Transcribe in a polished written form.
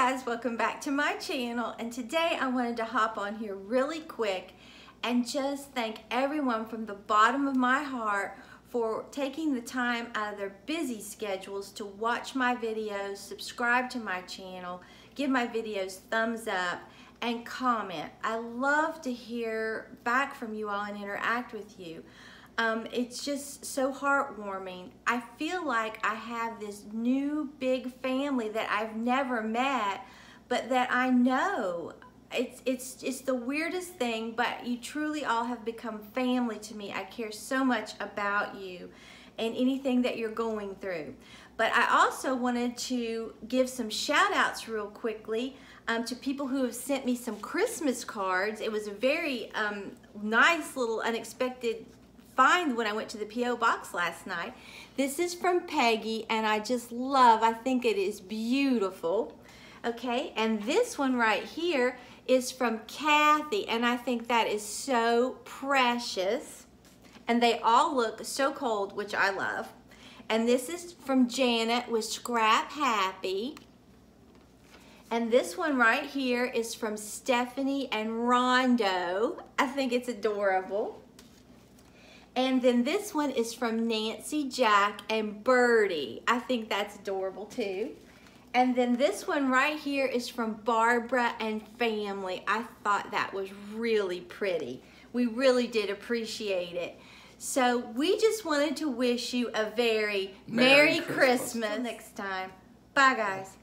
guys, welcome back to my channel, and today I wanted to hop on here really quick and just thank everyone from the bottom of my heart for taking the time out of their busy schedules to watch my videos, subscribe to my channel, give my videos thumbs up, and comment. I love to hear back from you all and interact with you. It's just so heartwarming. I feel like I have this new big family that I've never met, but that I know. It's the weirdest thing, but you truly all have become family to me. I care so much about you and anything that you're going through. But I also wanted to give some shout outs real quickly to people who have sent me some Christmas cards. It was a very nice little unexpected find when I went to the P.O. box last night. This is from Peggy, and I think it is beautiful. Okay, and this one right here is from Kathy, and I think that is so precious. And they all look so cold, which I love. And this is from Janet with Scrap Happy. And this one right here is from Stephanie and Rondo. I think it's adorable. And then this one is from Nancy, Jack, and Birdie. I think that's adorable too. And then this one right here is from Barbara and family. I thought that was really pretty. We really did appreciate it. So we just wanted to wish you a very Merry Christmas next time. Bye, guys.